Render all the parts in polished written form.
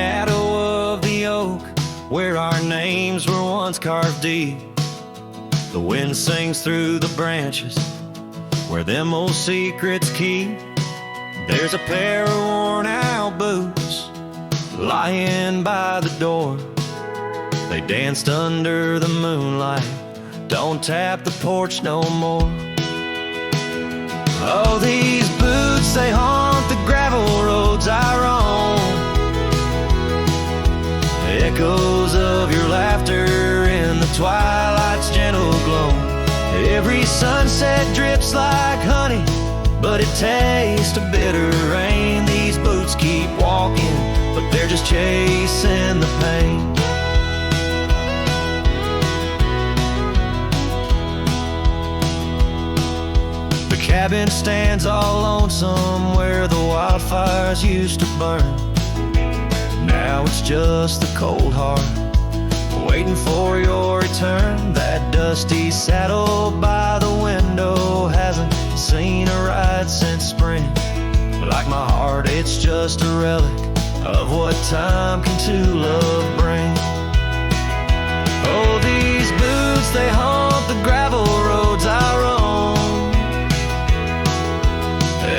shadow of the oak, where our names were once carved deep. The wind sings through the branches, where them old secrets keep. There's a pair of worn out boots lying by the door. They danced under the moonlight, don't tap the porch no more. Oh, these boots, they haunt the gravel roads I roam. Echoes of your laughter in the twilight's gentle glow. Every sunset drips like honey, but it tastes of bitter rain. These boots keep walking, but they're just chasing the pain. The cabin stands all lonesome where the wildfires used to burn. Now it's just the cold heart waiting for your return. That dusty saddle by the window hasn't seen a ride since spring. Like my heart, it's just a relic of what time can to love bring. Oh, these boots, they haunt the gravel roads I roam.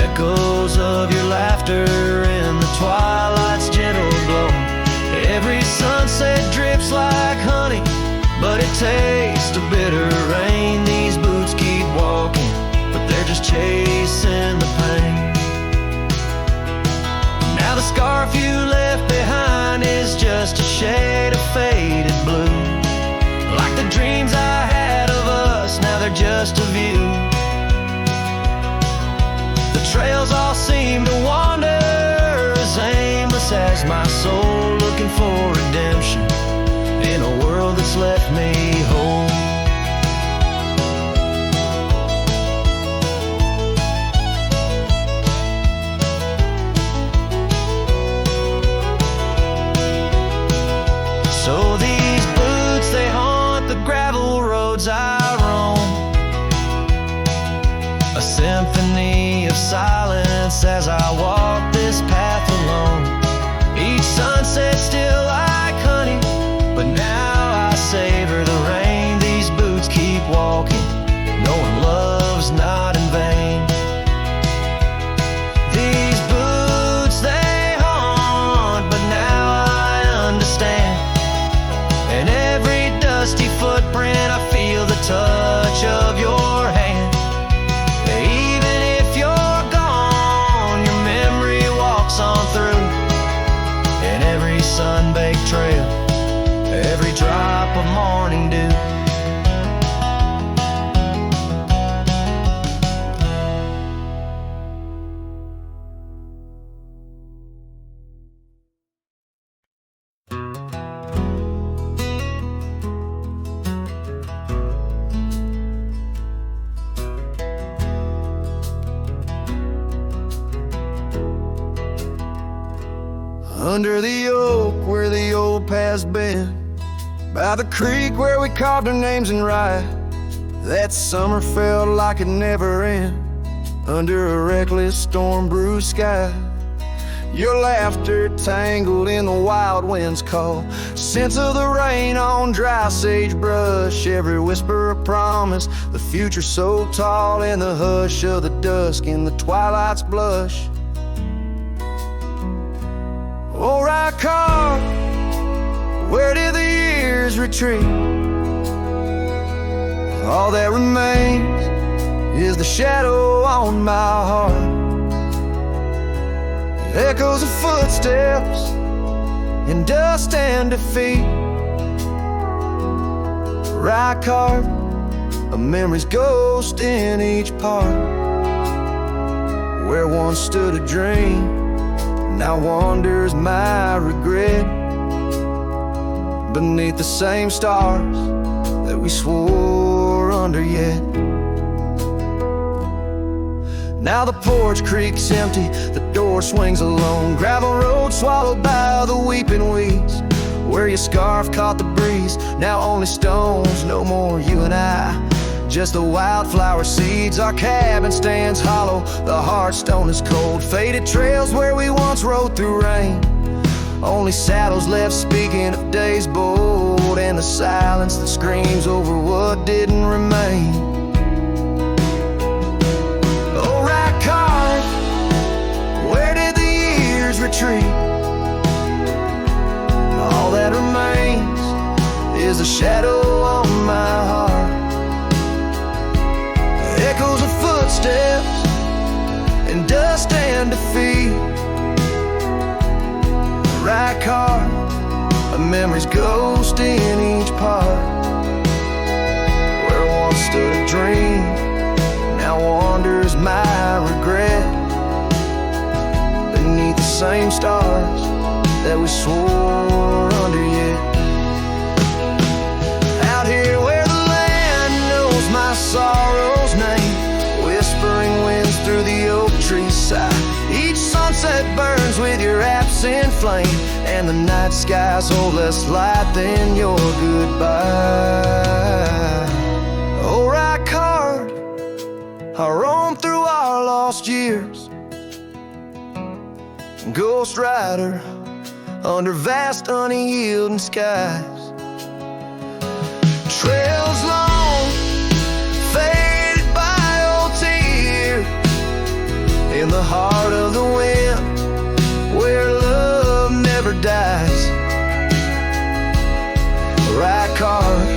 Echoes of your laughter in the twilight's gentle glow. Every sunset drips like honey, but it tastes of bitter rain. These boots keep walking, but they're just chasing the pain. Now the scarf you left behind is just a shade of faded blue. Like the dreams I had of us, now they're just a view. The trails all seem to wander as aimless as my soul, looking for redemption in a world that's left me whole. So these boots, they haunt the gravel roads I roam. A symphony of silence as I walk this path alone. Each sunset still like honey, but now I savor the rain. These boots keep walking, knowing love's not in vain. These boots, they haunt, but now I understand. In every dusty footprint I feel the touch of your hand. Even if you're gone, your memory walks on through. In every sun-baked trail, every drop of morning dew. Under the oak where the old path's been, by the creek where we carved our names in rye. That summer felt like it never end, under a reckless storm-bruised sky. Your laughter tangled in the wild wind's call, scents of the rain on dry sagebrush. Every whisper of promise, the future so tall, in the hush of the dusk, in the twilight's blush. Oh, rye car, where did the years retreat? All that remains is the shadow on my heart. Echoes of footsteps in dust and defeat. Rye carved, a memory's ghost in each part. Where once stood a dream, now wanders my regret, beneath the same stars that we swore under yet. Now the porch creaks empty, the door swings alone. Gravel road swallowed by the weeping weeds. Where your scarf caught the breeze, now only stones, no more you and I. Just the wildflower seeds, our cabin stands hollow. The hearthstone is cold, faded trails where we once rode through rain. On Only saddles left speaking of days bold, and the silence that screams over what didn't remain. Oh, right car, where did the years retreat? All that remains is a shadow on my heart, echoes of footsteps and dust and defeat. Right car, a memory's ghost in each part. Where once stood a dream, now wanders my regret, beneath the same stars that we swore under yet. Out here where the land knows my sorrow's name, whispering winds through the oak tree side. Each sunset burns with your absent flame, and the night skies hold less light than your goodbye. Oh, right card, I roam through our lost years, ghost rider under vast unyielding skies. Trails long, faded by old tears, in the heart of the wind, where love never dies. Right card,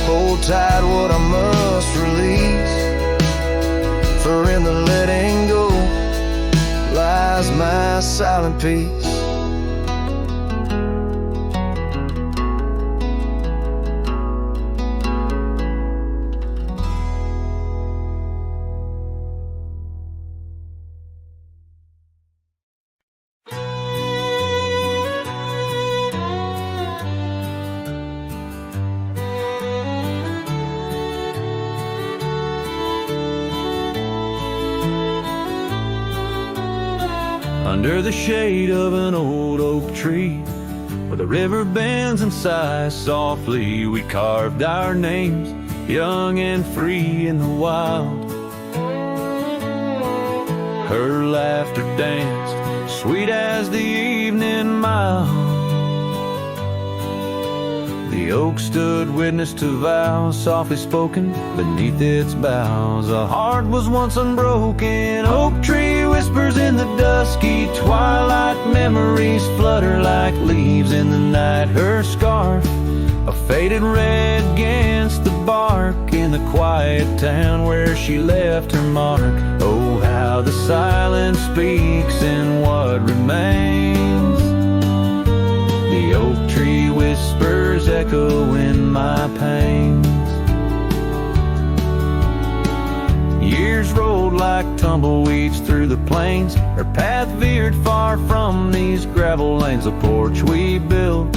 hold tight what I must release, for in the letting go lies my silent peace. Under the shade of an old oak tree, where the river bends and sighs softly, we carved our names, young and free in the wild. Her laughter danced, sweet as the evening mild. The oak stood witness to vows softly spoken beneath its boughs. A heart was once unbroken. Oak tree whispers in the dusky twilight. Memories flutter like leaves in the night. Her scarf, a faded red against the bark, in the quiet town where she left her mark. Oh, how the silence speaks in what remains. The oak tree whispers echo in my pains. Years rolled like tumbleweeds through the plains. Her path veered far from these gravel lanes. The porch we built,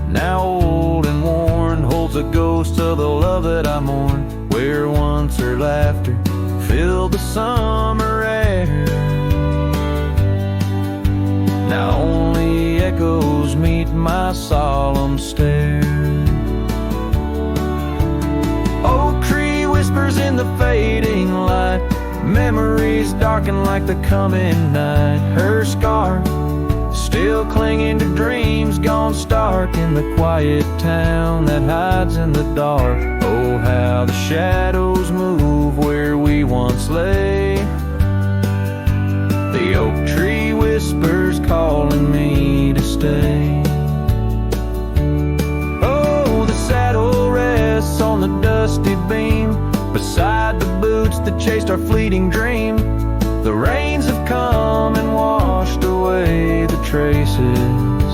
now old and worn, holds a ghost of the love that I mourn, where once her laughter filled the summer air. Now only echoes meet my solemn stare. Oak tree whispers in the fading light. Memories darken like the coming night. Her scarf, still clinging to dreams gone stark, in the quiet town that hides in the dark. Oh, how the shadows move where we once lay. The oak tree whispers calling me to stay. Oh, the saddle rests on the dusty beam, beside the boots that chased our fleeting dream. The rains have come and washed away the traces,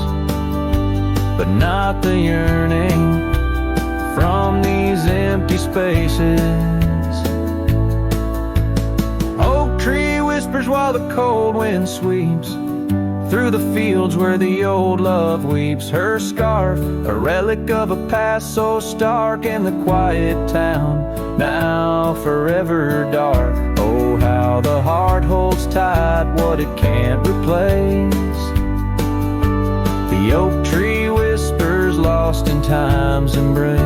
but not the yearning from these empty spaces. Oak tree whispers while the cold wind sweeps through the fields where the old love weeps. Her scarf, a relic of a past so stark, in the quiet town, now forever dark. Oh, how the heart holds tight what it can't replace. The oak tree whispers lost in time's embrace.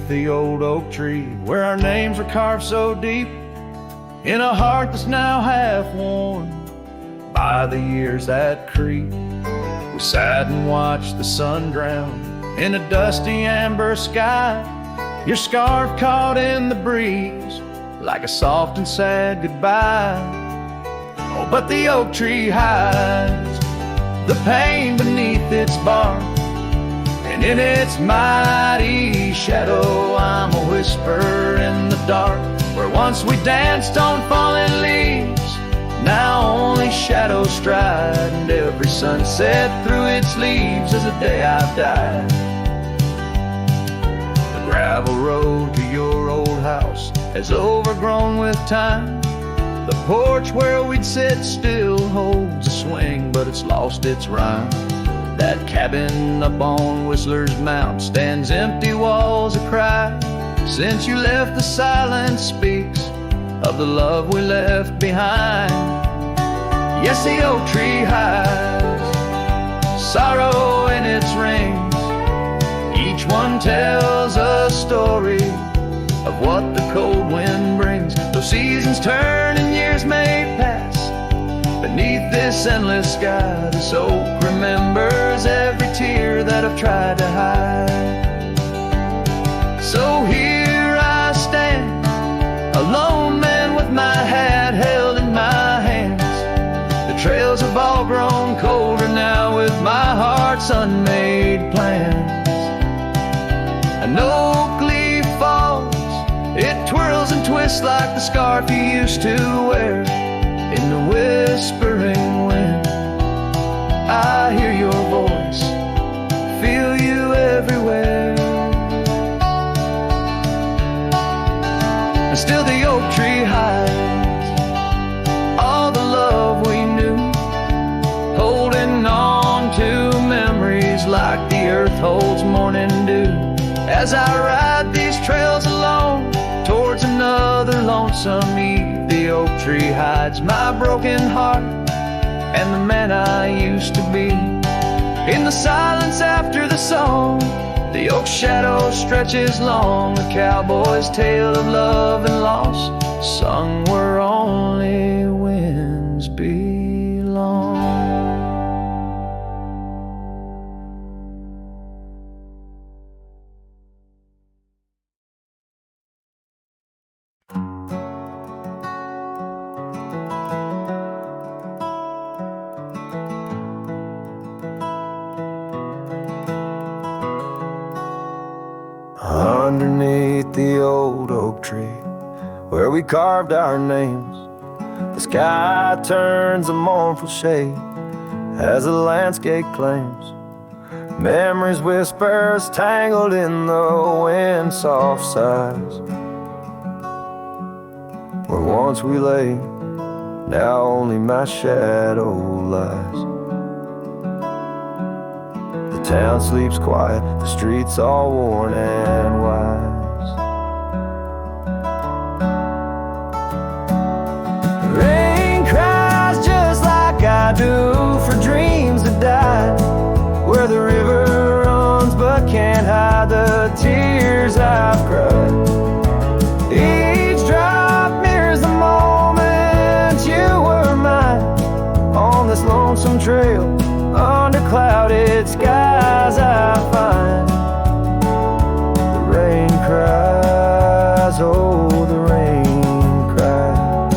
the old oak tree, where our names were carved so deep in a heart that's now half worn by the years that creep. We sat and watched the sun drown in a dusty amber sky, your scarf caught in the breeze like a soft and sad goodbye. Oh, but the oak tree hides the pain beneath its bark, and in its mighty shadow I'm a whisper in the dark. Where once we danced on falling leaves, now only shadows stride, and every sunset through its leaves is a day I've died. The gravel road to your old house has overgrown with time. The porch where we'd sit still holds a swing, but it's lost its rhyme. That cabin up on Whistler's Mount stands empty, walls a cry. Since you left, the silence speaks of the love we left behind. Yes, the oak tree hides sorrow in its rings. Each one tells a story of what the cold wind brings. Though seasons turn and years may pass, beneath this endless sky, this oak remembers every tear that I've tried to hide. So here I stand, a lone man with my hat held in my hands. The trails have all grown colder now with my heart's unmade plans. An oak leaf falls, it twirls and twists like the scarf you used to wear. In the whispering wind, I hear your voice, feel you everywhere. And still the oak tree hides all the love we knew, holding on to memories like the earth holds morning dew. As I ride these trails alone towards another lonesome eve, the oak tree hides my broken heart and the man I used to be. In the silence after the song, the oak shadow stretches long, a cowboy's tale of love and loss, sung where only winds belong. Underneath the old oak tree, where we carved our names, the sky turns a mournful shade as the landscape claims. Memories whispers tangled in the wind soft sighs. Where once we lay, now only my shadow lies. The town sleeps quiet, the streets all worn and wise. The rain cries just like I do for dreams that died, where the river runs but can't hide the tears I've cried. Each drop mirrors the moment you were mine, on this lonesome trail under clouded skies I find. The rain cries, oh the rain cries.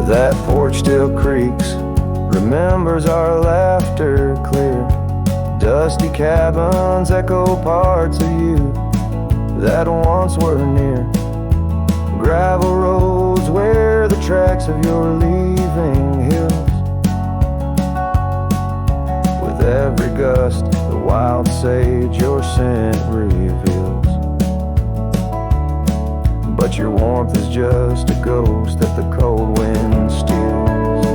That porch still creaks, remembers our laughter clear. Dusty cabins echo parts of you that once were near. Gravel roads where the tracks of your leaving hills. With every gust, the wild sage your scent reveals. But your warmth is just a ghost that the cold wind steals.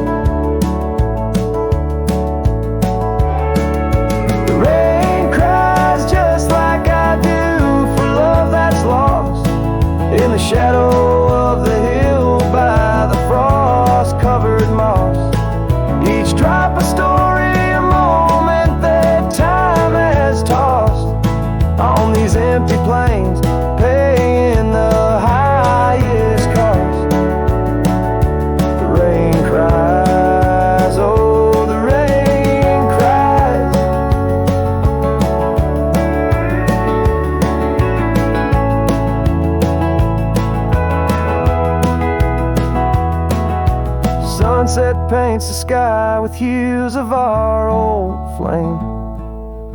The rain cries just like I do for love that's lost in the shadow of the hill by the frost-covered sunset paints the sky with hues of our old flame.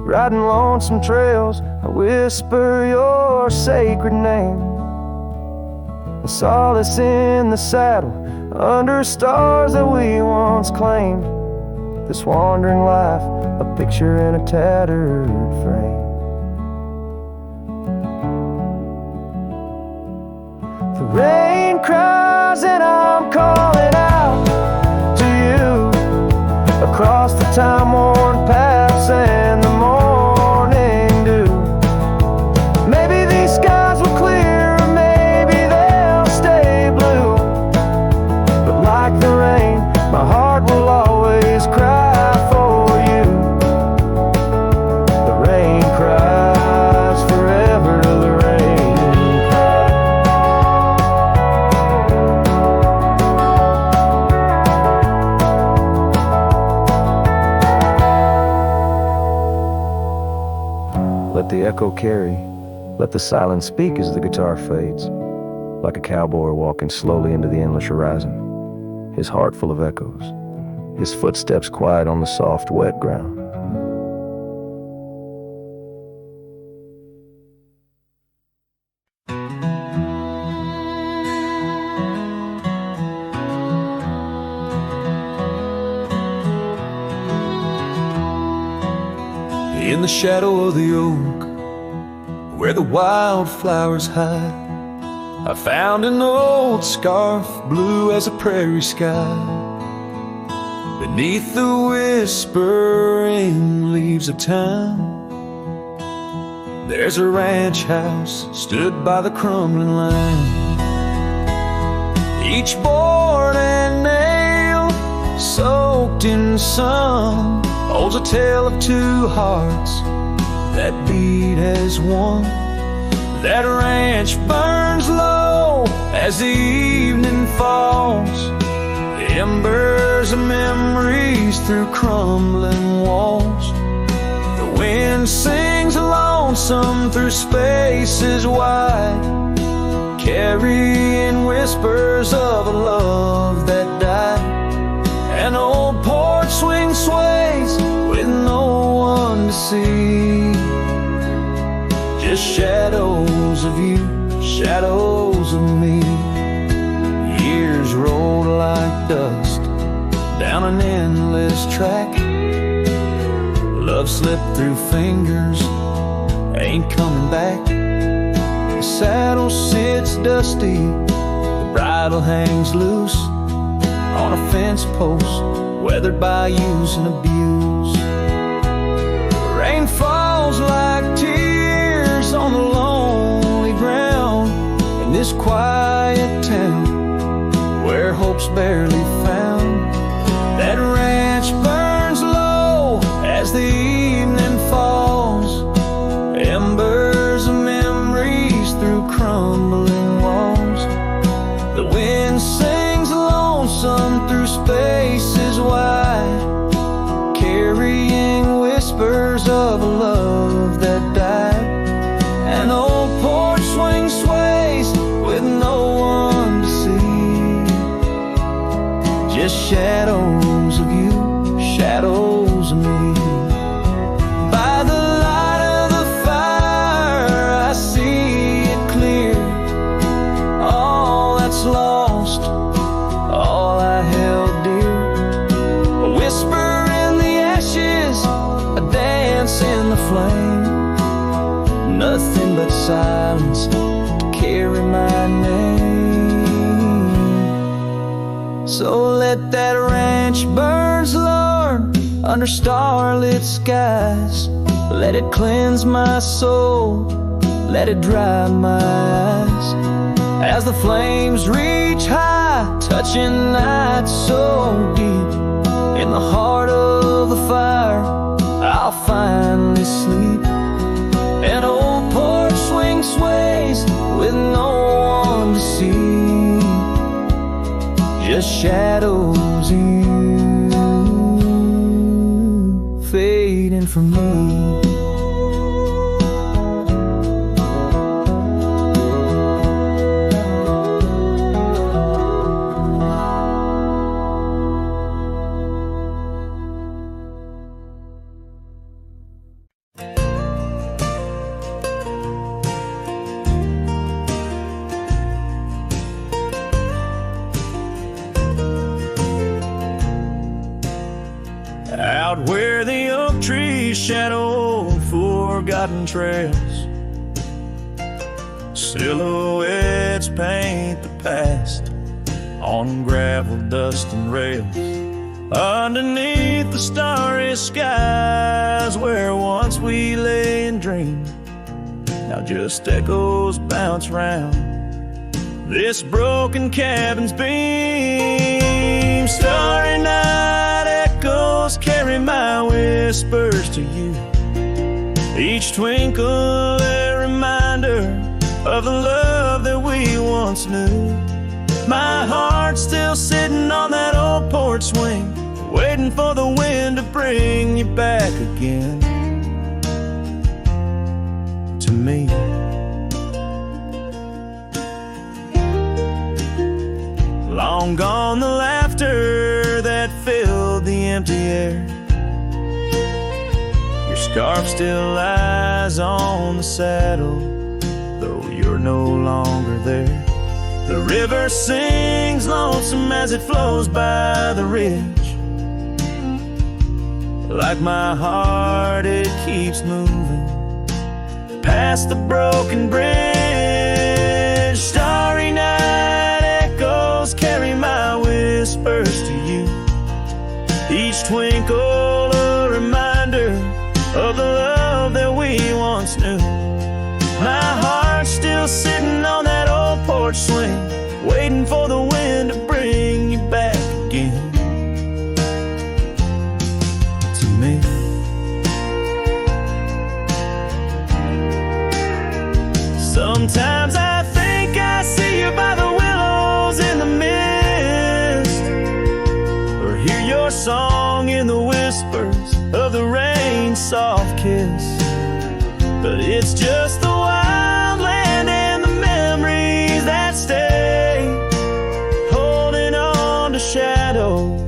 Riding lonesome trails, I whisper your sacred name. And solace in the saddle, under stars that we once claimed. This wandering life, a picture in a tattered frame. The rain cries and I'm calling out to you, across the time-worn paths and the morning dew. Maybe these skies will clear, or maybe they'll stay blue. But like the rain, my heart will always cry for you. The rain cries forever till the rain Let the echo carry, let the silence speak as the guitar fades, like a cowboy walking slowly into the endless horizon, his heart full of echoes, his footsteps quiet on the soft, wet ground. In the shadow of the oak, where the wildflowers hide, I found an old scarf, blue as a prairie sky. Beneath the whispering leaves of time, there's a ranch house stood by the crumbling line. Each board and nail soaked in sun holds a tale of two hearts that beat as one. That ranch burns low as the evening falls, the embers of memories through crumbling walls. The wind sings lonesome through spaces wide, carrying whispers of a love that died. An old porch swing sways with no one to see, just shadows of you, shadows of me. Years rolled like dust down an endless track. Love slipped through fingers, ain't coming back. The saddle sits dusty, the bridle hangs loose on a fence post, weathered by use and abuse. Rain falls like tears on the lonely ground in this quiet town where hope's barely found. That ranch burns low as the evening falls, embers of memories through crumbling walls. The wind sings lonesome through spaces wide, carrying whispers of a love that died. An old porch swing sways with no one to see, just shadows of you, shadows of me. By the light of the fire I see it clear, all that's lost, all I held dear. A whisper in the ashes, a dance in the flame, nothing but silence to carry my name. So let that ranch burn, Lord, under starlit skies. Let it cleanse my soul, let it dry my eyes. As the flames reach high, touching nights so deep, in the heart of the fire I'll finally sleep. An old porch swing sways with no one to see, just shadows of you fading from me. forgotten trails. Silhouettes paint the past on gravel, dust, and rails. Underneath the starry skies where once we lay and dreamed, now just echoes bounce round this broken cabin's beam. Starry night echoes carry my whispers to you, each twinkle a reminder of the love that we once knew. My heart's still sitting on that old porch swing, waiting for the wind to bring you back again to me. Long gone the laughter that filled the empty air. Your scarf still lies on the saddle, though you're no longer there. The river sings lonesome as it flows by the ridge. Like my heart, it keeps moving past the broken bridge. Starry night echoes carry my whispers to you, each twinkle a reminder of the love that we once knew. My heart's still sitting on that old porch swing, waiting for the wind to bring you back again to me. Sometimes I think I see you by the willows in the mist, or hear your song in the whispers of the rain's soft kiss. But it's just the wild land and the memories that stay, holding on to shadows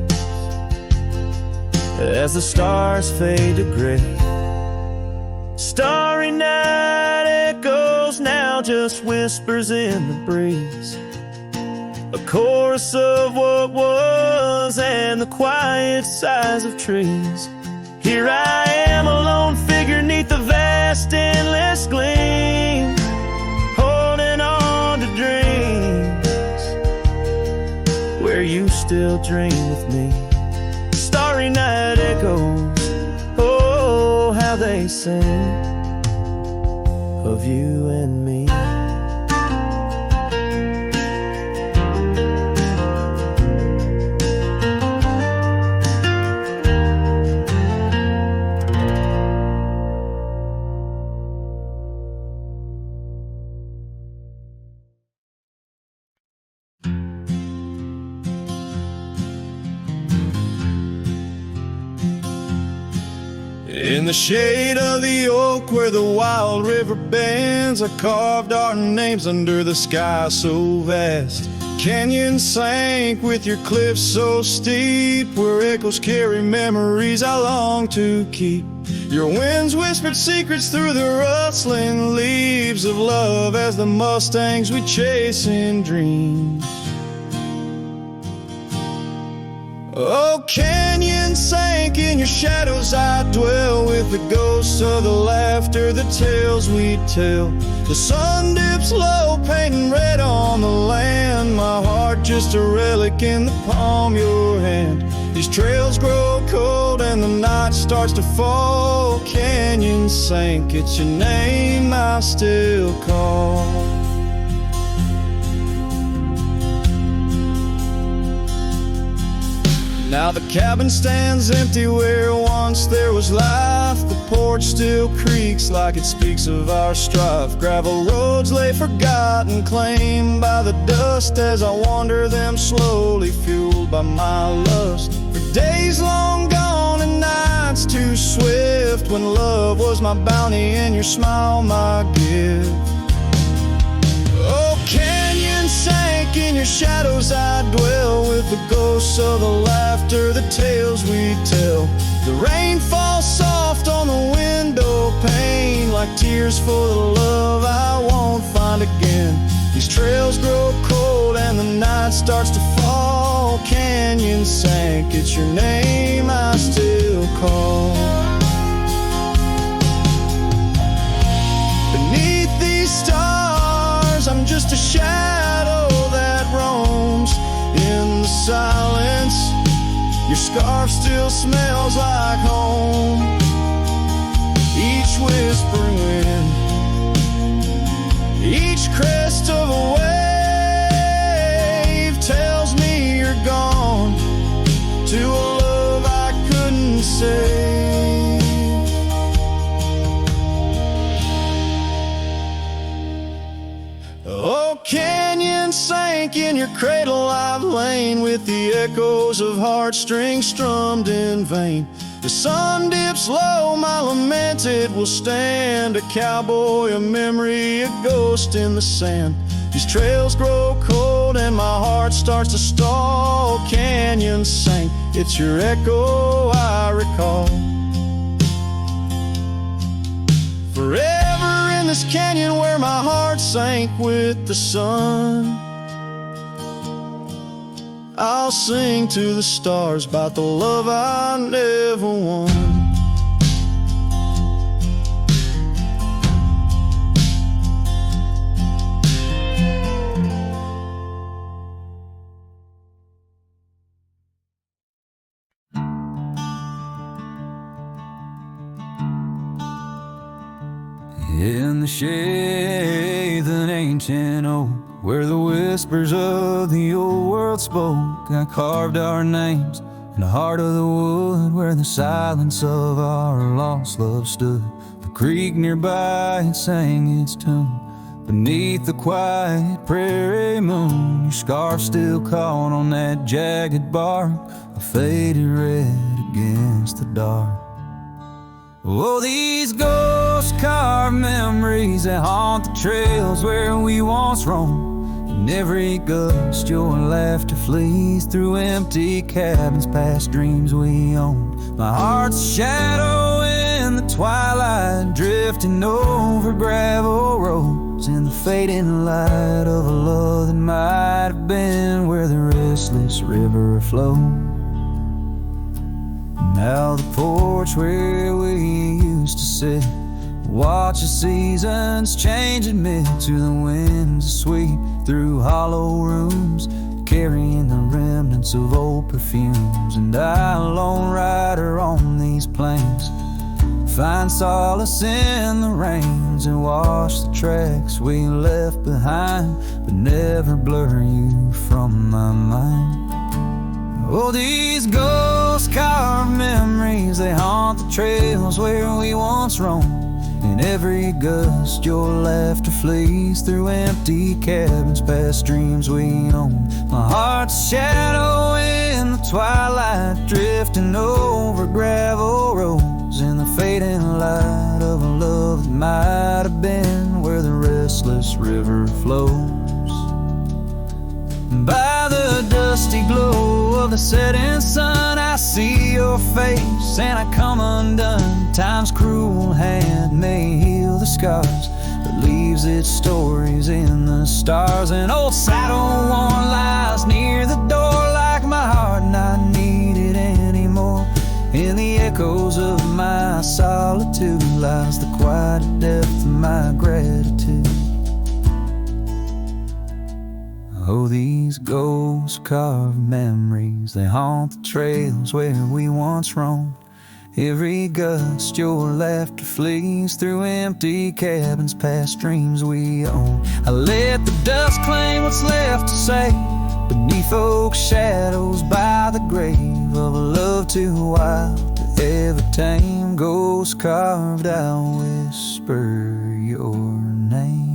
as the stars fade to gray. Starry night echoes now just whispers in the breeze, a chorus of what was and the quiet sighs of trees. Here I am, a lone figure neath the vast endless gleam, holding on to dreams where you still dream with me. Starry night echoes, oh, how they sing of you and me. In the shade of the oak where the wild river bends, I carved our names under the sky so vast. Canyons sank with your cliffs so steep, where echoes carry memories I long to keep. Your winds whispered secrets through the rustling leaves of love as the mustangs we chase in dreams. Oh, canyon sank in your shadows, I dwell with the ghosts of the laughter, the tales we tell. The sun dips low, painting red on the land, my heart just a relic in the palm of your hand. These trails grow cold and the night starts to fall. Canyon sank, it's your name I still call. Now the cabin stands empty where once there was life. The porch still creaks like it speaks of our strife. Gravel roads lay forgotten, claimed by the dust, as I wander them slowly, fueled by my lust. For days long gone and nights too swift, when love was my bounty and your smile my gift. Oh, canyon sank in your shadows, I dwell with the ghosts of the laughter, the tales we tell. The rain falls soft on the window pane, like tears for the love I won't find again. These trails grow cold and the night starts to fall. Canyon sank, it's your name I still call. Your scarf still smells like home. Each whispering wind, each crest of a wave tells me you're gone to a love I couldn't save. Oh, canyon sank in your cradle, I've lain with the echoes of heartstrings strummed in vain. The sun dips low, my lamented will stand, a cowboy, a memory, a ghost in the sand. These trails grow cold and my heart starts to stall. Canyon sank, it's your echo I recall. Forever in this canyon where my heart sank with the sun, I'll sing to the stars about the love I never won. In the shade of an ancient oak, where the whispers of the old world spoke, I carved our names in the heart of the wood, where the silence of our lost love stood. The creek nearby, it sang its tune beneath the quiet prairie moon. Your scarf still caught on that jagged bark, a faded red against the dark. Oh, these ghost-carved memories that haunt the trails where we once roamed. In every gust, your laughter flees through empty cabins past dreams we owned. My heart's a shadow in the twilight, drifting over gravel roads in the fading light of a love that might have been where the restless river flowed. Now the porch where we used to sit, watch the seasons change and mix to the winds that sweep through hollow rooms, carrying the remnants of old perfumes. And I, a lone rider on these plains, find solace in the rains and wash the tracks we left behind, but never blur you from my mind. Oh, these ghost-carved memories, they haunt the trails where we once roamed. In every gust, your laughter flees through empty cabins past dreams we owned. My heart's a shadow in the twilight, drifting over gravel roads in the fading light of a love that might have been where the restless river flows. By the dusty glow of the setting sun, I see your face and I come undone. Time's cruel hand may heal the scars, but leaves its stories in the stars. An old saddle worn lies near the door like my heart not needed anymore. In the echoes of my solitude lies the quiet depth of my gratitude. Oh, these ghost-carved memories, they haunt the trails where we once roamed. Every gust, your laughter flees through empty cabins past dreams we own. I let the dust claim what's left to say beneath oak shadows by the grave of a love too wild to ever tame. Ghost-carved, I'll whisper your name.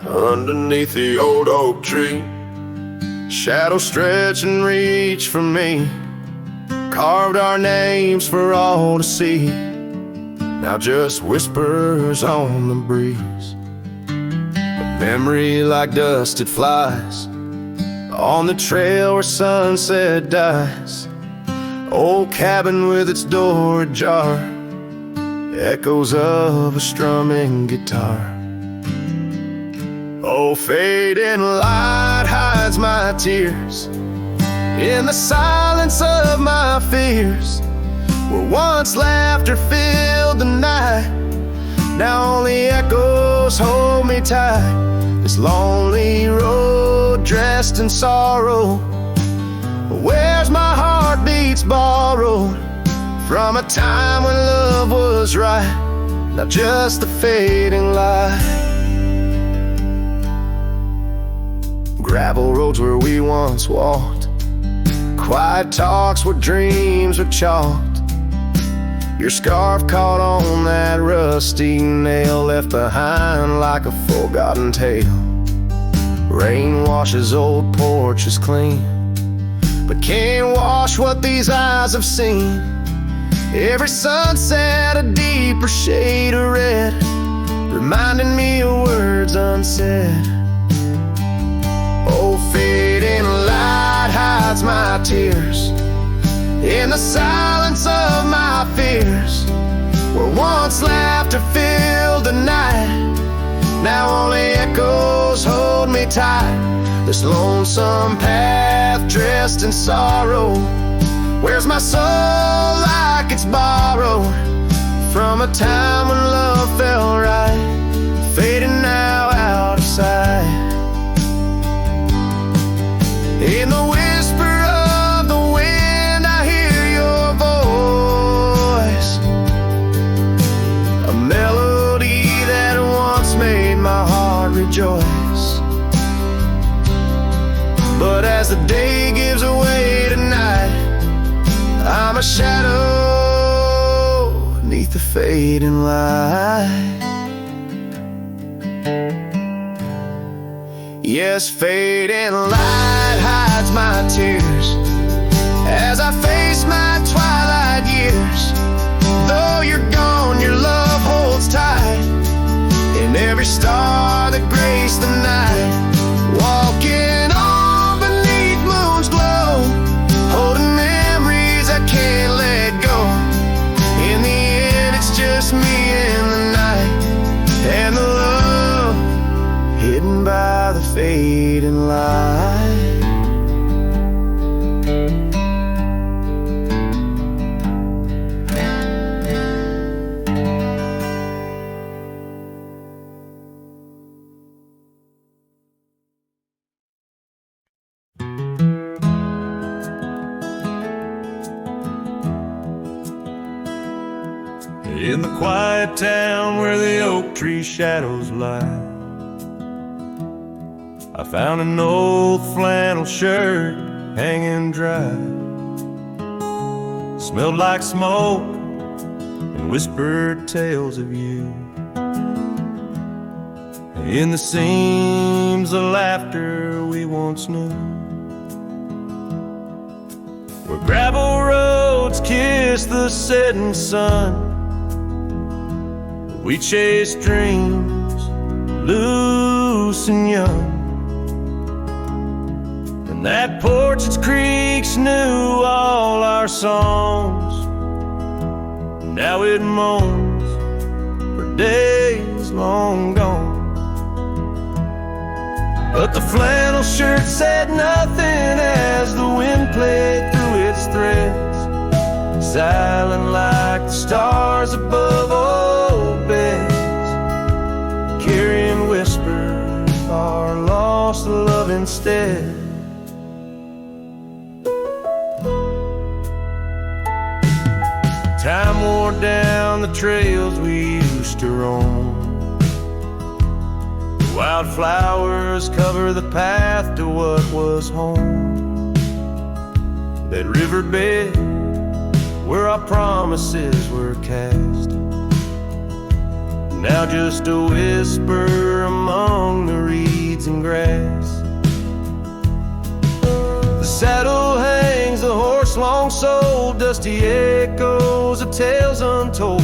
Underneath the old oak tree, shadows stretch and reach for me. Carved our names for all to see, now just whispers on the breeze. A memory like dust, it flies on the trail where sunset dies. Old cabin with its door ajar, echoes of a strumming guitar. Oh, fading light hides my tears in the silence of my fears. where once laughter filled the night. Now only echoes hold me tight. This lonely road dressed in sorrow, where's my heartbeats borrowed from a time when love was right, not just a fading light. Gravel roads where we once walked, quiet talks where dreams were chalked. Your scarf caught on that rusty nail, left behind like a forgotten tale. Rain washes old porches clean, but can't wash what these eyes have seen. Every sunset a deeper shade of red, reminding me of words unsaid. Oh, fading light hides my tears in the silence of my fears, where once laughter filled the night. Now only echoes hold me tight. This lonesome path dressed in sorrow, where's my soul like it's borrowed from a time when love felt right, fading now out of sight. In the whisper of the wind I hear your voice, a melody that once made my heart rejoice. But as the day gives away tonight, I'm a shadow neath the fading light. Yes, fading light hides my tears as I face my twilight years. Though you're gone, your love holds tight in every star that graced the night. Walking on beneath moon's glow, holding memories I can't let go. In the end, it's just me and the night, and the love hidden by the fading light. In the quiet town where the oak tree shadows lie, I found an old flannel shirt hanging dry. Smelled like smoke and whispered tales of you. In the seams of laughter we once knew, where gravel roads kiss the setting sun, we chased dreams loose and young. And that porch, its creaks knew all our songs. Now it moans for days long gone. But the flannel shirt said nothing as the wind played through its threads, silent like the stars above old beds, carrying whispers of our lost love instead. Time wore down the trails we used to roam. Wildflowers cover the path to what was home. That riverbed where our promises were cast, now just a whisper among the reeds and grass. The saddle hangs, the horse long sold, dusty echoes of tales untold.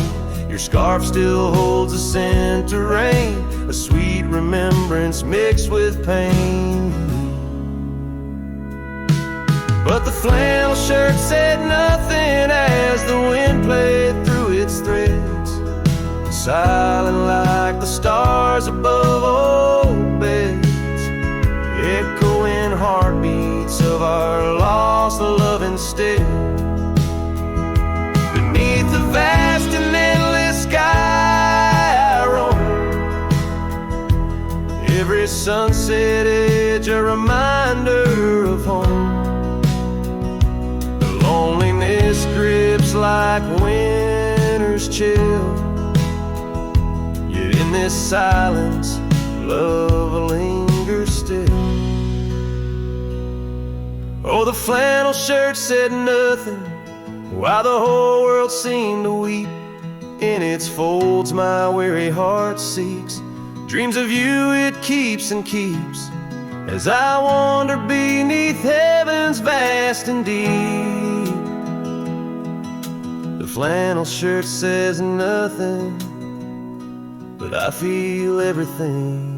Your scarf still holds a scent of rain, a sweet remembrance mixed with pain. But the flannel shirt said nothing as the wind played through its threads, silent like the stars above old beds, echoing heartbeats of our lost love instead. Beneath sunset edge, a reminder of home. The loneliness grips like winter's chill, yet in this silence, love lingers still. Oh, the flannel shirt said nothing, while the whole world seemed to weep. In its folds my weary heart seeks dreams of you, it keeps and keeps, as I wander beneath heaven's vast and deep. The flannel shirt says nothing, but I feel everything.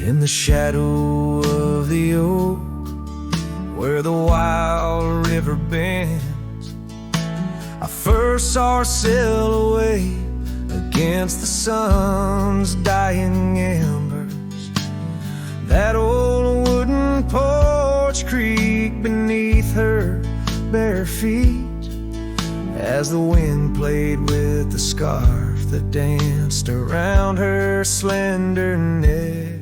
In the shadow of the oak, where the wild river bends, I first saw her sail away against the sun's dying embers. That old wooden porch creaked beneath her bare feet, as the wind played with the scarf that danced around her slender neck.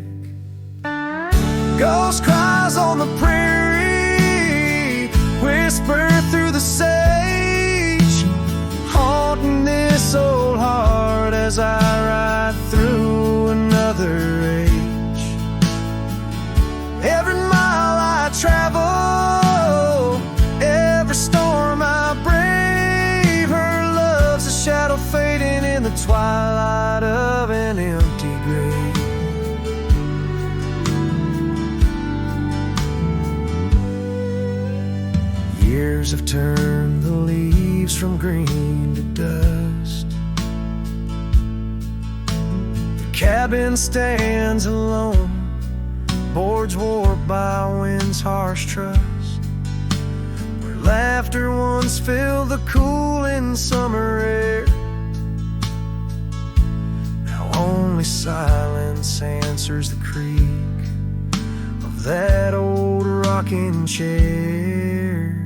Ghost cries on the prairie whisper through the sage, haunting this old heart as I ride through another age. Every mile I travel, every storm I brave, her love's a shadow fading in the twilight of an empty grave. Years have turned the leaves from green to dust. The cabin stands alone, boards warped by wind's harsh trust, where laughter once filled the cooling summer air. Now only silence answers the creak of that old rocking chair.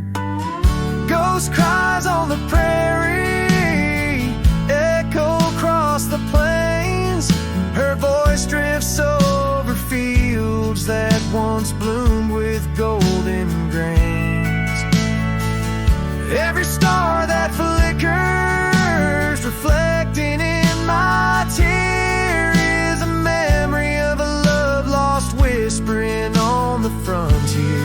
Ghost cries on the prairie echo across the plains, her voice drifts over fields that once bloomed with golden grains. Every star that flickers reflecting in my tear is a memory of a love lost whispering on the frontier.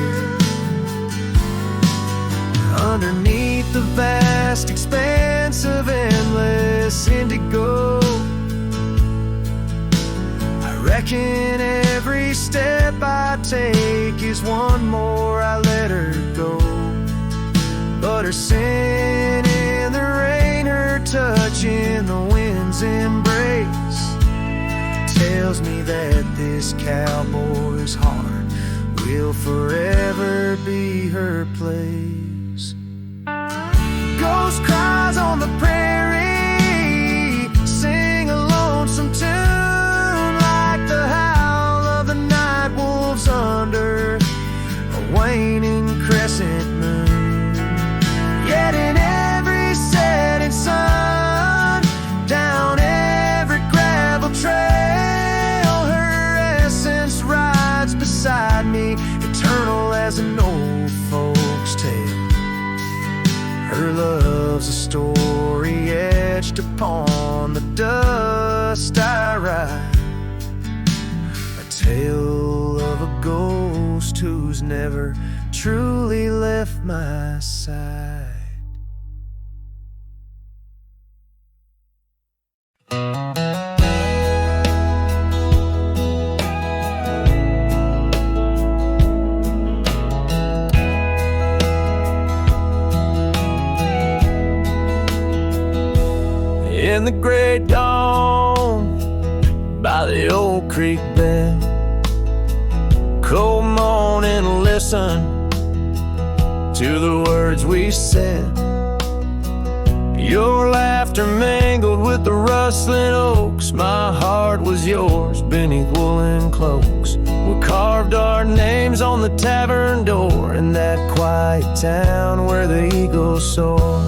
Underneath the vast expanse of endless indigo, I reckon every step I take is one more I let her go. But her scent in the rain, her touch in the wind's embrace, tells me that this cowboy's heart will forever be her place. Ghost cries on the prairie, sing a lonesome tune like the howl of the night wolves under a waning crescent moon. Yet in every setting sun, down every gravel trail, her essence rides beside me, eternal as an old folk's tale. Her love's a story etched upon the dust I ride, a tale of a ghost who's never truly left my side. in the great dawn by the old creek bed. Cold morning, listen to the words we said. Your laughter mingled with the rustling oaks. My heart was yours beneath woolen cloaks. We carved our names on the tavern door in that quiet town where the eagles soar.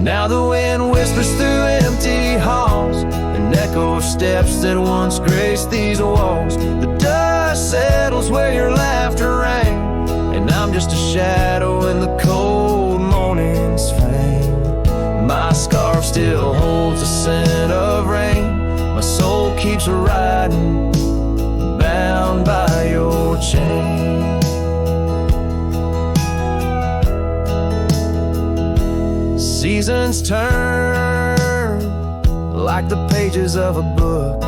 Now the wind whispers through empty halls, an echo of steps that once graced these walls. The dust settles where your laughter rang, and I'm just a shadow in the cold morning's fame. My scarf still holds the scent of rain. My soul keeps riding, bound by your chain. Seasons turn like the pages of a book.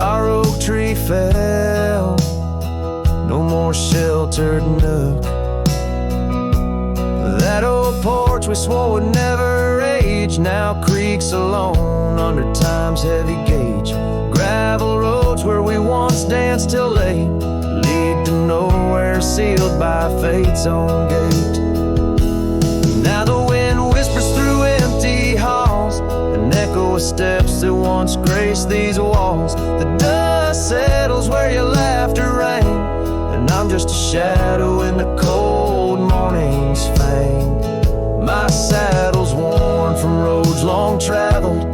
Our oak tree fell, no more sheltered nook. That old porch we swore would never age now creaks alone under time's heavy gauge. Gravel roads where we once danced till late lead to nowhere, sealed by fate's own gate. Now the wind whispers through empty halls, an echo of steps that once graced these walls. The dust settles where your laughter rang, and I'm just a shadow in the cold morning's fang. My saddle's worn from roads long traveled,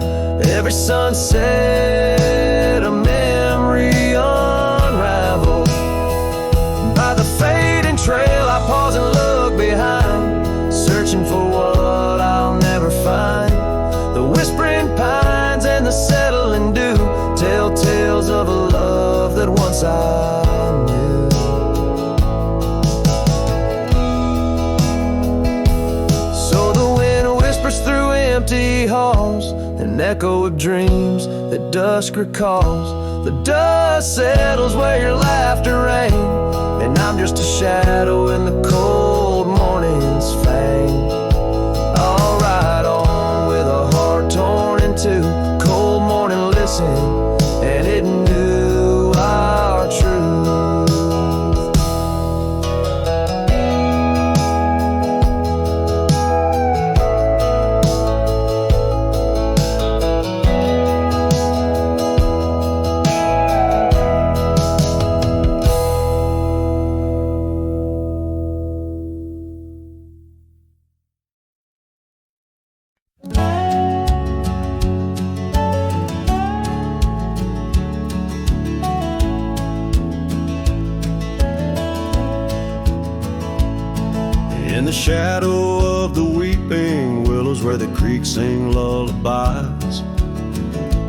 every sunset a memory unraveled. By the fading trail I pause and look behind, searching for what I'll never find. The whispering pines and the settling dew tell tales of a love that once I knew. So the wind whispers through empty halls, an echo of dreams that dusk recalls. The dust settles where your laughter rang, and I'm just a shadow in the cold morning's fang. I'll ride on with a heart torn in two. Cold morning listened, and it knew our truth. In the shadow of the weeping willows where the creek sing lullabies,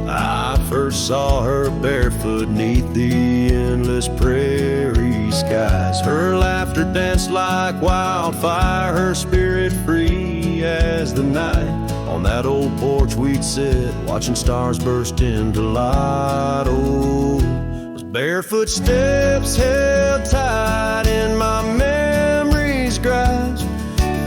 I first saw her barefoot neath the endless prairie skies. Her laughter danced like wildfire, her spirit free as the night. On that old porch we'd sit, watching stars burst into light. Oh, those barefoot steps held tight in my memory's grasp,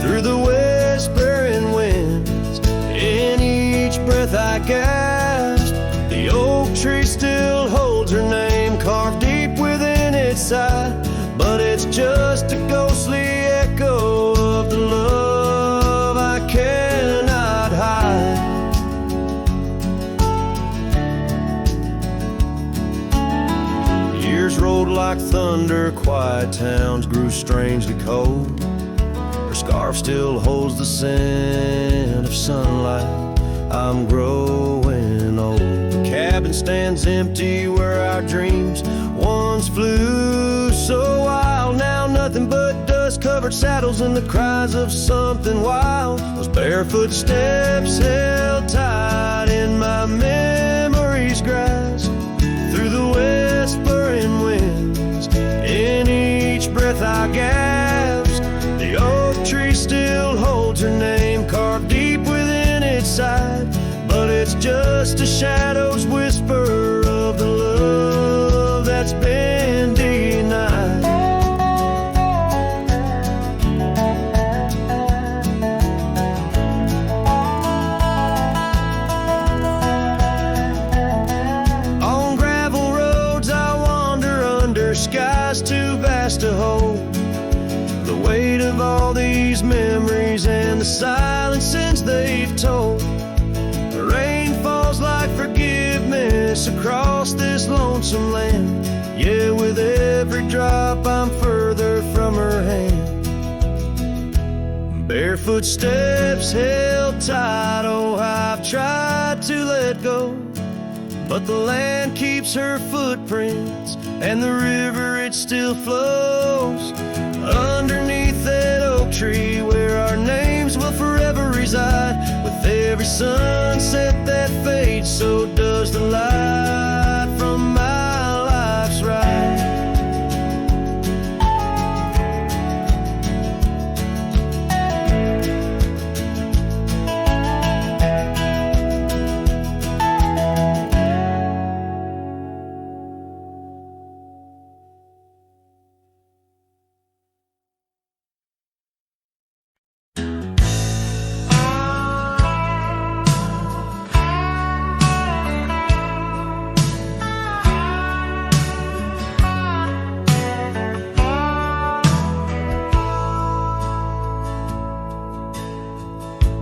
through the whispering winds, in each breath I gasped. The oak tree still holds her name carved deep within its side, but it's just a ghostly echo of the love I cannot hide. Years rolled like thunder, quiet towns grew strangely cold. Her scarf still holds the scent of sunlight. I'm growing old. The cabin stands empty where our dreams once flew so wild. Now nothing but dust-covered saddles and the cries of something wild. Those barefoot steps held tight in my memory's grasp, through the whispering winds, in each breath I gasped. The oak tree still holds her name carved deep within its side, but it's just a shadow's whisper of the love that's been denied. relive all these memories and the silence since they've told. The rain falls like forgiveness across this lonesome land. Yeah, with every drop I'm further from her hand. Barefoot steps held tight, oh, I've tried to let go, but the land keeps her footprints, and the river, it still flows underneath that oak tree where our names will forever reside. With every sunset that fades, so does the light from my life's ride.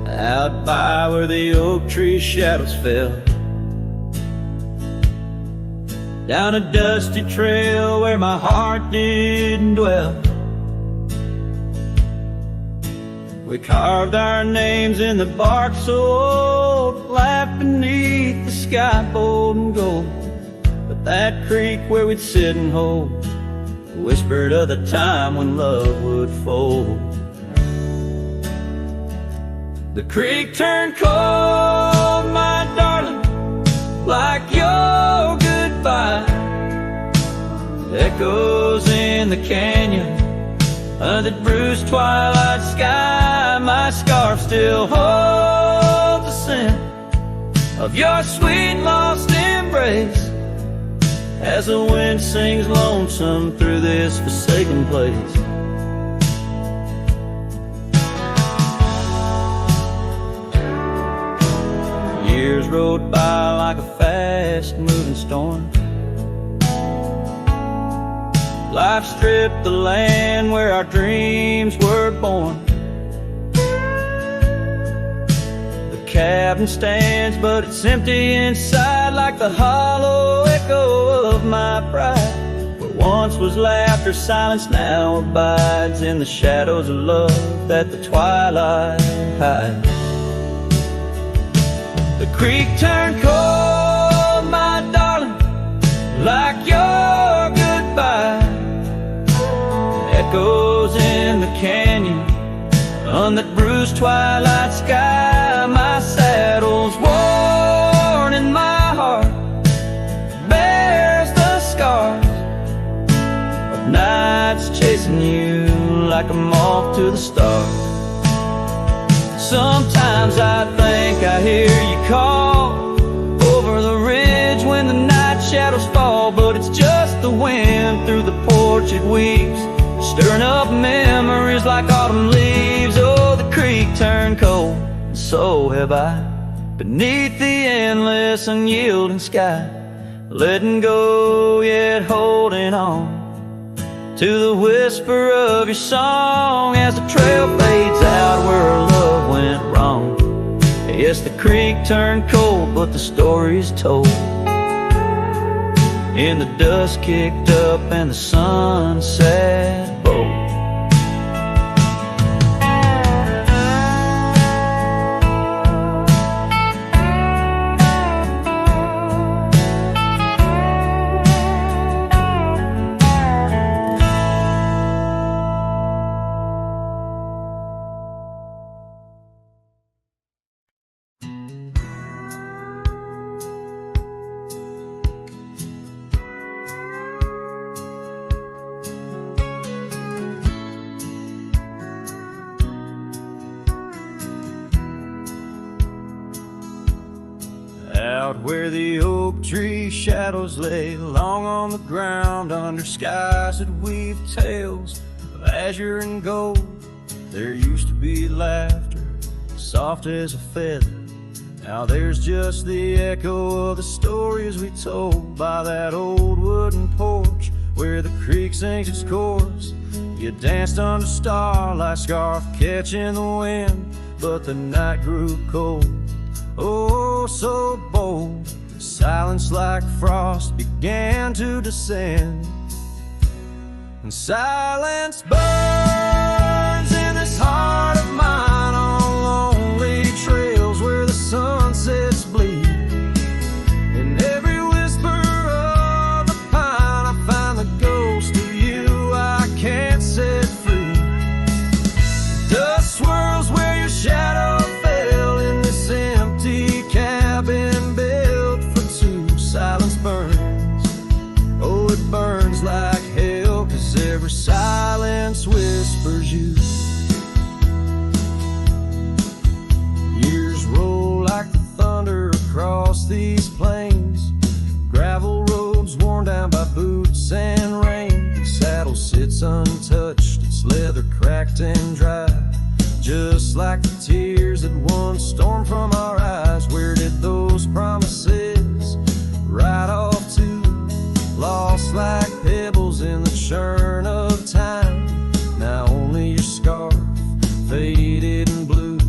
Out by where the oak tree shadows fell, down a dusty trail where my heart didn't dwell, we carved our names in the bark so old, laughed beneath the sky bold and gold. But that creek where we'd sit and hold whispered of the time when love would fold. The creek turned cold, my darling, like your goodbye. Echoes in the canyon, under the bruised twilight sky. My scarf still holds the scent of your sweet lost embrace, as the wind sings lonesome through this forsaken place. Years rode by like a fast-moving storm. Life stripped the land where our dreams were born. The cabin stands, but it's empty inside, like the hollow echo of my pride. Where once was laughter, silence now abides in the shadows of love that the twilight hides. The creek turned cold, my darling, like your goodbye. Echoes in the canyon, on that bruised twilight sky. My saddle's worn and my heart bears the scars of nights chasing you like a moth to the stars. Sometimes I think I hear you call over the ridge when the night shadows fall, but it's just the wind through the porch it weaves, stirring up memories like autumn leaves. Oh, the creek turned cold, and so have I, beneath the endless unyielding sky, letting go yet holding on to the whisper of your song as the trail fades out where our love went wrong. Yes, the creek turned cold, but the story's told, and the dust kicked up and the sunset bold. Out where the oak tree shadows lay long on the ground, under skies that weave tales of azure and gold, there used to be laughter soft as a feather. Now there's just the echo of the stories we told by that old wooden porch where the creek sings its chorus. You danced under starlight, scarf catching the wind, but the night grew cold, oh so bold. The silence like frost began to descend, and silence burns in this heart of mine on lonely trails where the sunsets bleed. In every whisper of the pine I find the ghost of you I can't set free. Dust swirls where your shadow fell in this empty cabin built for two. Silence burns, oh it burns like hell, 'cause every silence whispers you. Years roll like the thunder across these plains, gravel roads worn down by boots and rain. The saddle sits untouched, its leather cracked and dry, just like the tears that once stormed from our eyes. Where did those promises ride off to? Lost like pebbles in the churn of time. Now only your scarf, faded and blue,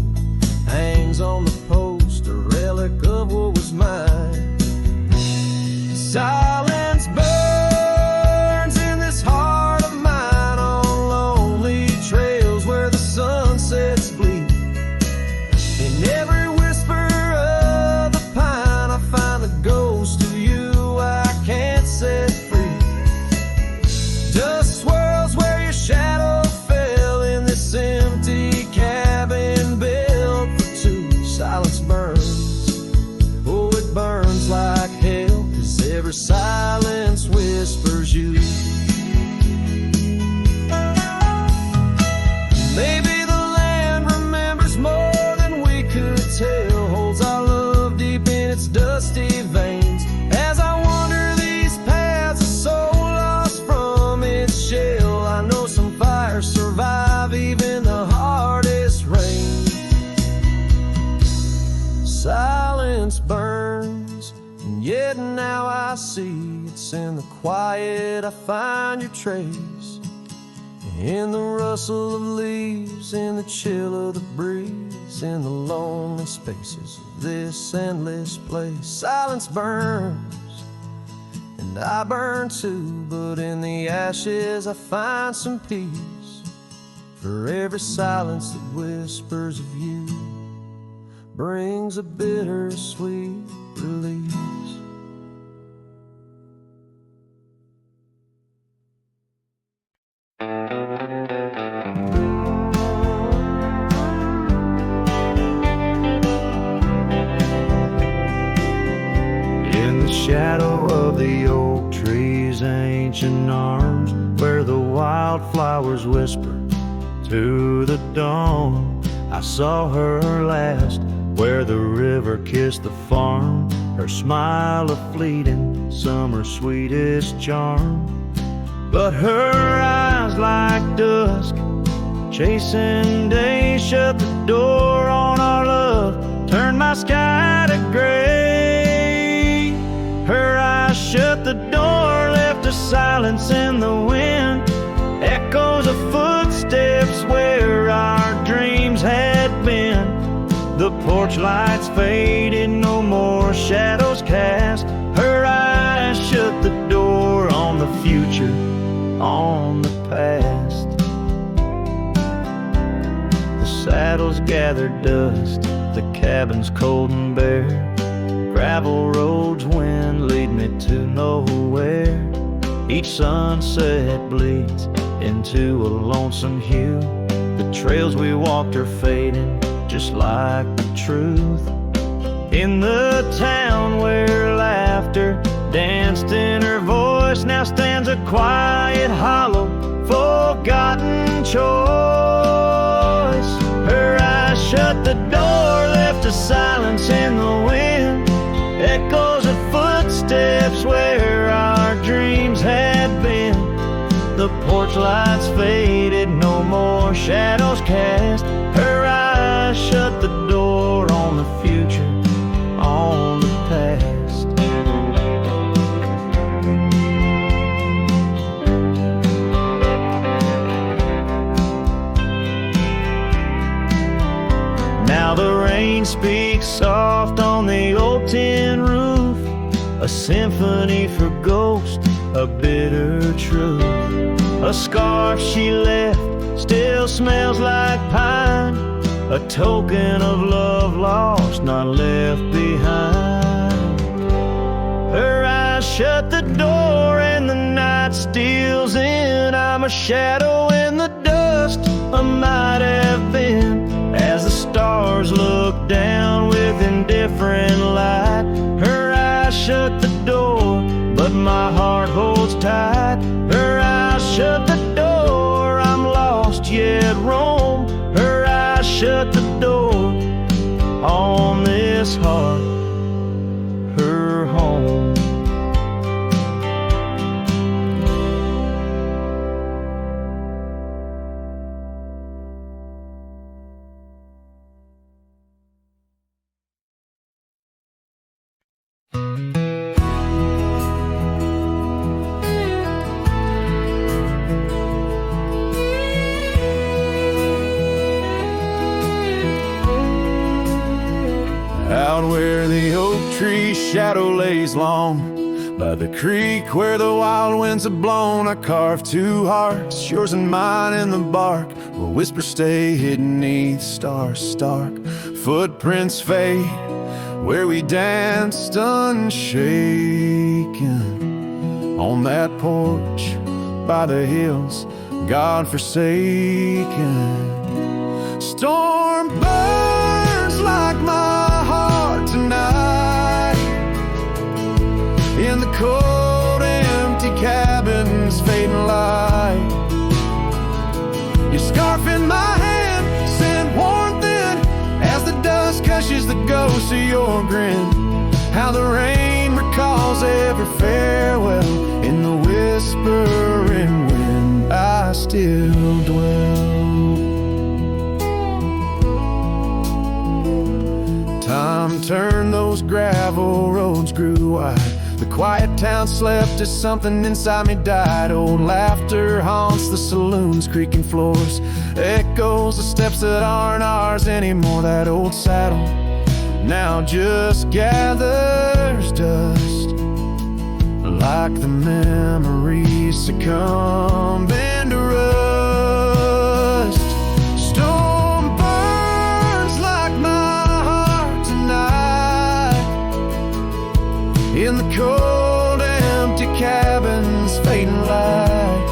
hangs on the post, a relic of what was mine. Silence burns in this heart of mine on lonely trails where the sunsets bleed. In every whisper of the pine I find the ghost of you I can't set free. Dust swirls where your shadow fell in this empty cabin built for two. Silence burns, oh it burns like hell, 'cause every silence whispers you. Maybe the land remembers more than we could tell, holds our love deep in its dusty veins. As I wander these paths, a soul lost from its shell, I know some fires survive even the hardest rain. Silence burns, and yet now I see it's in the quiet I find your trace. In the rustle of leaves, in the chill of the breeze, in the lonely spaces of this endless place. Silence burns, and I burn too, but in the ashes I find some peace. For every silence that whispers of you brings a bittersweet release. In the shadow of the oak tree's ancient arms, where the wildflowers whisper to the dawn, I saw her last, where the river kissed the farm, her smile a fleeting summer's sweetest charm. But her eyes like dusk, chasing day, shut the door on our love, turned my sky to gray. Her eyes shut the door, left a silence in the wind, echoes of footsteps where our dreams had been. The porch lights faded, no more shadows cast. Her eyes shut the door on the future, on the past. The saddles gathered dust, the cabin's cold and bare, gravel roads wind lead me to nowhere. Each sunset bleeds into a lonesome hue, the trails we walked are fading just like the truth. In the town where laughter danced in her voice, now stands a quiet, hollow, forgotten choice. Her eyes shut the door, left a silence in the wind, echoes of footsteps where our dreams had been. The porch lights faded, no more shadows cast. Her eyes shut the door on the future, on the past. the rain speaks soft on the old tin roof, a symphony for ghosts, a bitter truth. A scarf she left still smells like pine, a token of love lost, not left behind. Her eyes shut the door and the night steals in. I'm a shadow in the dust, I might have been, as the stars look down with indifferent light. Her eyes shut the door, but my heart holds tight. Her eyes shut the door, I'm lost yet roam. Her eyes shut the door on this heart, her home. Out where the oak tree shadow lays long, by the creek where the wild winds have blown, I carved two hearts, yours and mine, in the bark, where whispers stay hidden neath stars stark. Footprints fade where we danced unshaken, on that porch by the hills, God-forsaken. Storm burns like my heart tonight, in the cold empty cabin's fading light. Your scarf in my hand sent warmth in, as the dust cushions the ghost of your grin. How the rain recalls every farewell, in the whispering wind I still dwell. Time turned, those gravel roads grew wide, the quiet town slept as something inside me died. Old laughter haunts the saloon's creaking floors, echoes the steps that aren't ours anymore. That old saddle now just gathers dust, like the memories succumbing to rust. Storm burns like my heart tonight, in the cold empty cabin's fading light.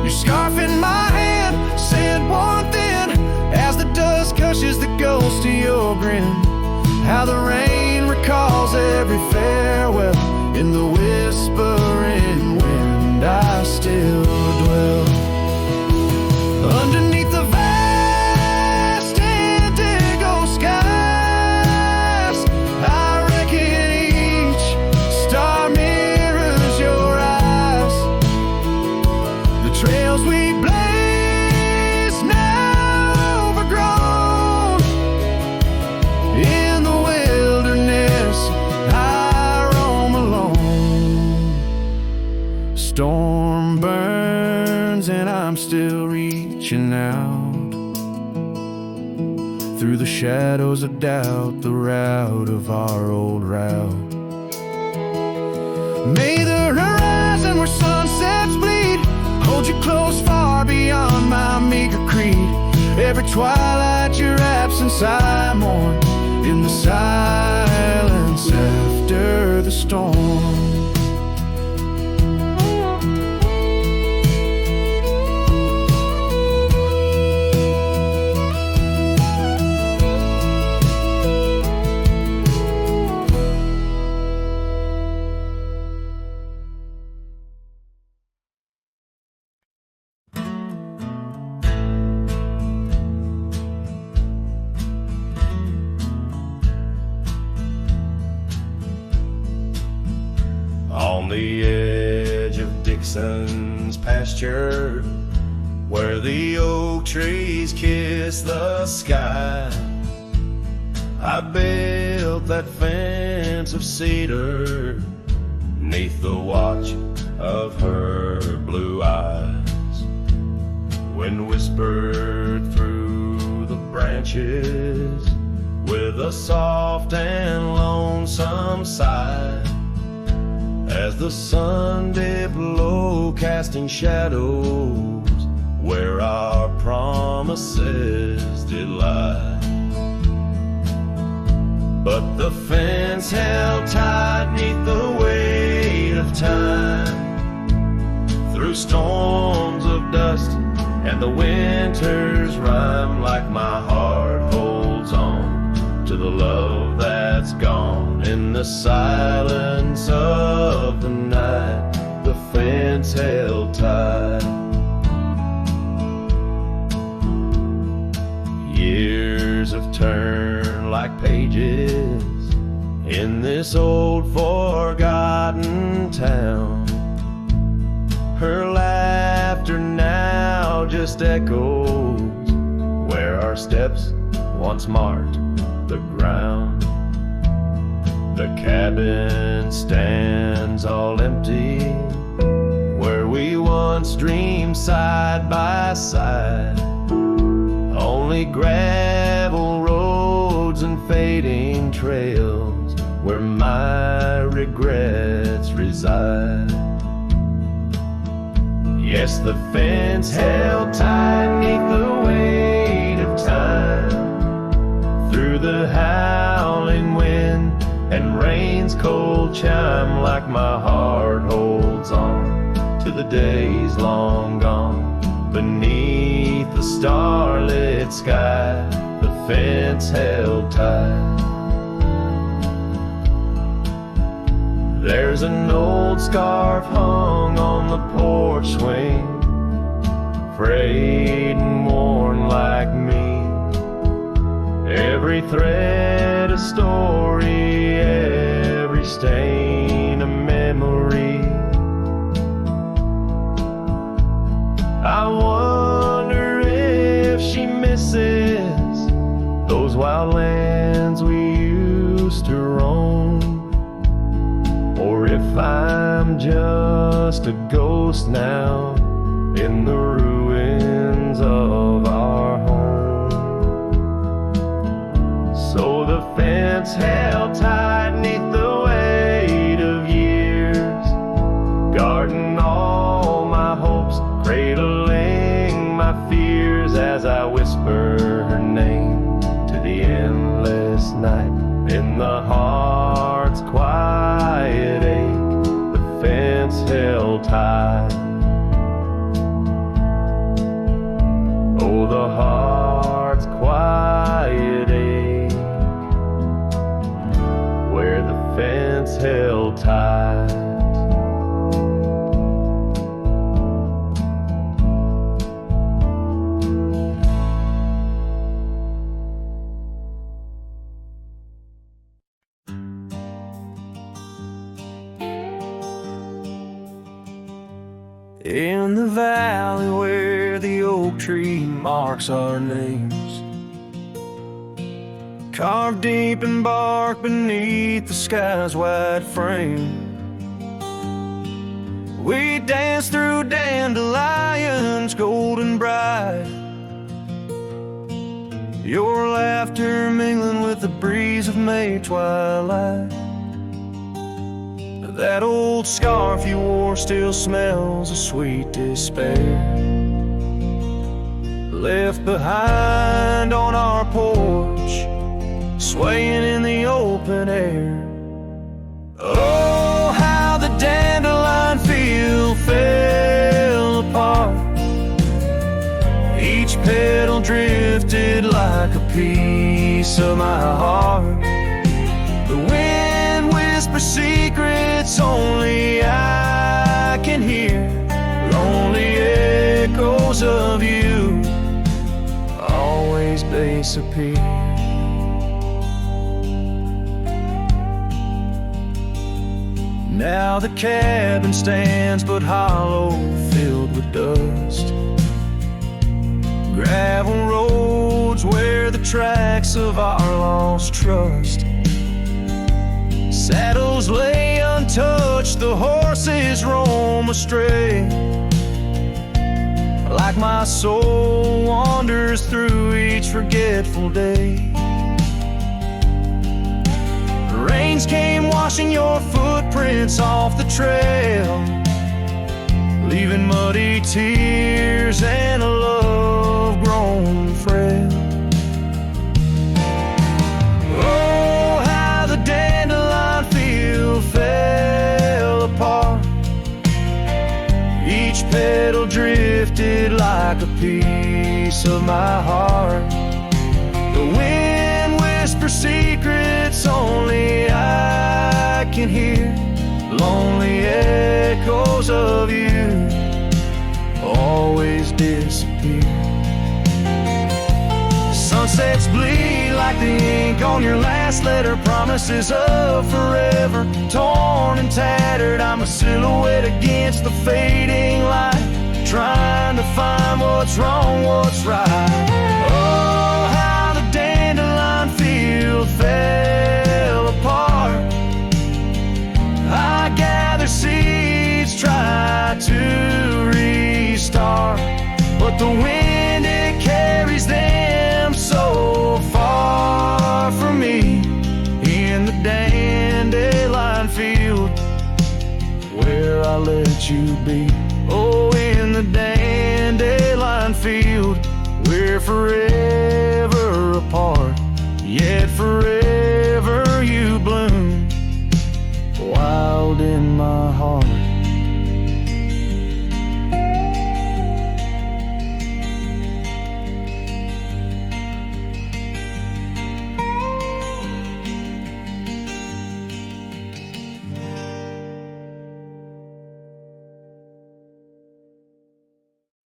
Your scarf in my hand sent warmth in, as the dust cushions the ghost of your grin. How the rain recalls every farewell, in the whispering wind I still dwell. Underneath the vast indigo skies, I reckon each star mirrors your eyes. The trails we blaze now overgrown, in the wilderness I roam alone. Storm burns and I'm still reaching out, through the shadows of doubt, the route of our old route. May the horizon where sunsets bleed hold you close far beyond my meager creed. Every twilight your absence I mourn, in the silence after the storm. On the edge of Dixon's pasture, where the oak trees kiss the sky, I built that fence of cedar, neath the watch of her blue eyes. Wind whispered through the branches with a soft and lonesome sigh, as the sun dipped low, casting shadows where our promises did lie. But the fence held tight 'neath the weight of time, through storms of dust and the winter's rhyme. Like my heart holds on to the love that's gone. In the silence of the night, the fence held tight. Years have turned like pages in this old forgotten town. Her laughter now just echoes where our steps once marked the ground. The cabin stands all empty where we once dreamed side by side. Only gravel roads and fading trails where my regrets reside. Yes, the fence held tight 'neath the weight of time, through the howling wind and rain's cold chime. Like my heart holds on to the days long gone. Beneath the starlit sky, the fence held tight. There's an old scarf hung on the porch swing, frayed and worn like me. Every thread a story, every stain a memory. I wonder if she misses those wild lands we used to roam, or if I'm just a ghost now in the ruins of our home. So the fence held tight 'neath the weight of years, guarding all my hopes, cradling my fears, as I whisper her name to the endless night. In the heart's quiet ache, the fence held tight. Oh, the heart's quiet ache, where the fence held tight. In the valley where the oak tree marks our names, carved deep in bark beneath the sky's wide frame, we dance through dandelions golden bright, your laughter mingling with the breeze of May twilight. That old scarf you wore still smells of sweet despair, left behind on our porch, swaying in the open air. Oh, how the dandelion field fell apart, each petal drifted like a piece of my heart. The wind whispers secrets only I can hear, lonely echoes of you always base appear. Now the cabin stands but hollow, filled with dust, gravel roads where the tracks of our lost trust. Saddles lay untouched, the horses roam astray, like my soul wanders through each forgetful day. The rains came washing your footprints off the trail, leaving muddy tears and a love grown frail. Oh, how the dandelion field fell apart. Each petal drifted like a piece of my heart. The wind whispers secrets only I can hear, lonely echoes of you always disappear. Sunsets bleed like the ink on your last letter, promises of forever, torn and tattered. I'm a silhouette against the fading light, trying to find what's wrong, what's right. Oh, how the dandelion field fell apart. I gather seeds, try to restart, but the wind, it carries them so far from me. In the dandelion field where I let you be. Oh, in the dandelion field we're forever apart, yet forever